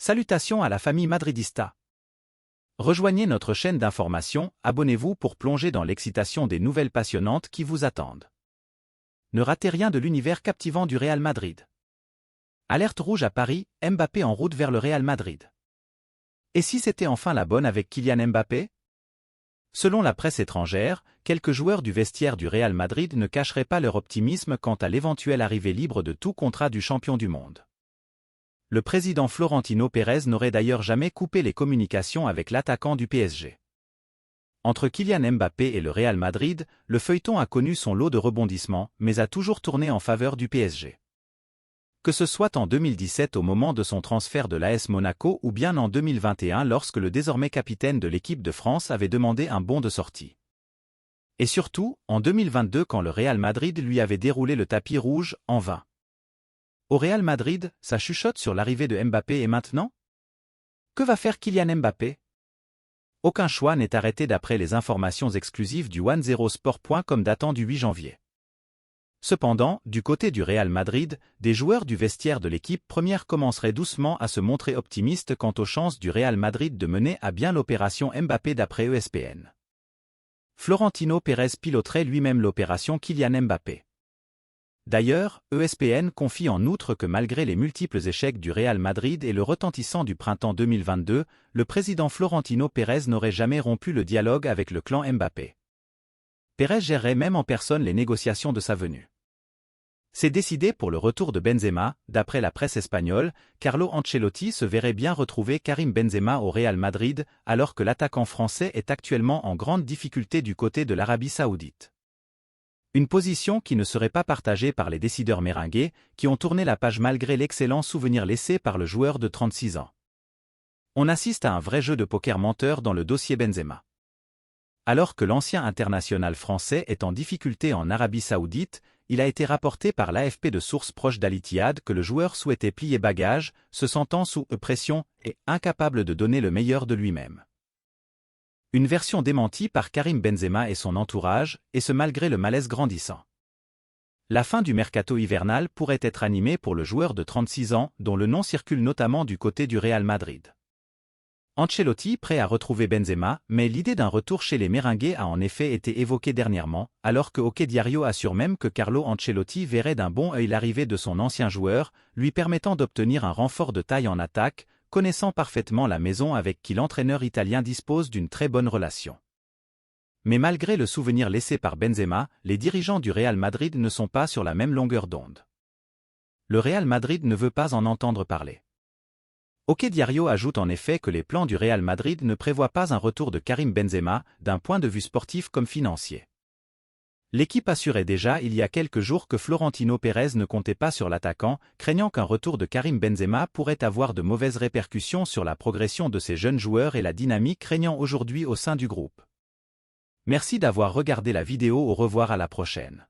Salutations à la famille madridista. Rejoignez notre chaîne d'information, abonnez-vous pour plonger dans l'excitation des nouvelles passionnantes qui vous attendent. Ne ratez rien de l'univers captivant du Real Madrid. Alerte rouge à Paris, Mbappé en route vers le Real Madrid. Et si c'était enfin la bonne avec Kylian Mbappé? Selon la presse étrangère, quelques joueurs du vestiaire du Real Madrid ne cacheraient pas leur optimisme quant à l'éventuelle arrivée libre de tout contrat du champion du monde. Le président Florentino Pérez n'aurait d'ailleurs jamais coupé les communications avec l'attaquant du PSG. Entre Kylian Mbappé et le Real Madrid, le feuilleton a connu son lot de rebondissements, mais a toujours tourné en faveur du PSG. Que ce soit en 2017 au moment de son transfert de l'AS Monaco ou bien en 2021 lorsque le désormais capitaine de l'équipe de France avait demandé un bon de sortie. Et surtout, en 2022 quand le Real Madrid lui avait déroulé le tapis rouge, en vain. Au Real Madrid, ça chuchote sur l'arrivée de Mbappé et maintenant? Que va faire Kylian Mbappé? Aucun choix n'est arrêté d'après les informations exclusives du 10sport.com datant du 8 janvier. Cependant, du côté du Real Madrid, des joueurs du vestiaire de l'équipe première commenceraient doucement à se montrer optimistes quant aux chances du Real Madrid de mener à bien l'opération Mbappé d'après ESPN. Florentino Pérez piloterait lui-même l'opération Kylian Mbappé. D'ailleurs, ESPN confie en outre que malgré les multiples échecs du Real Madrid et le retentissant du printemps 2022, le président Florentino Pérez n'aurait jamais rompu le dialogue avec le clan Mbappé. Pérez gérerait même en personne les négociations de sa venue. C'est décidé pour le retour de Benzema, d'après la presse espagnole, Carlo Ancelotti se verrait bien retrouver Karim Benzema au Real Madrid, alors que l'attaquant français est actuellement en grande difficulté du côté de l'Arabie Saoudite. Une position qui ne serait pas partagée par les décideurs méringués, qui ont tourné la page malgré l'excellent souvenir laissé par le joueur de 36 ans. On assiste à un vrai jeu de poker menteur dans le dossier Benzema. Alors que l'ancien international français est en difficulté en Arabie Saoudite, il a été rapporté par l'AFP de sources proches d'Al-Ittihad que le joueur souhaitait plier bagages, se sentant sous pression et incapable de donner le meilleur de lui-même. Une version démentie par Karim Benzema et son entourage, et ce malgré le malaise grandissant. La fin du mercato hivernal pourrait être animée pour le joueur de 36 ans, dont le nom circule notamment du côté du Real Madrid. Ancelotti prêt à retrouver Benzema, mais l'idée d'un retour chez les Merengues a en effet été évoquée dernièrement, alors que OK Diario assure même que Carlo Ancelotti verrait d'un bon œil l'arrivée de son ancien joueur, lui permettant d'obtenir un renfort de taille en attaque, connaissant parfaitement la maison avec qui l'entraîneur italien dispose d'une très bonne relation. Mais malgré le souvenir laissé par Benzema, les dirigeants du Real Madrid ne sont pas sur la même longueur d'onde. Le Real Madrid ne veut pas en entendre parler. OK Diario ajoute en effet que les plans du Real Madrid ne prévoient pas un retour de Karim Benzema, d'un point de vue sportif comme financier. L'équipe assurait déjà il y a quelques jours que Florentino Pérez ne comptait pas sur l'attaquant, craignant qu'un retour de Karim Benzema pourrait avoir de mauvaises répercussions sur la progression de ces jeunes joueurs et la dynamique régnant aujourd'hui au sein du groupe. Merci d'avoir regardé la vidéo, au revoir à la prochaine.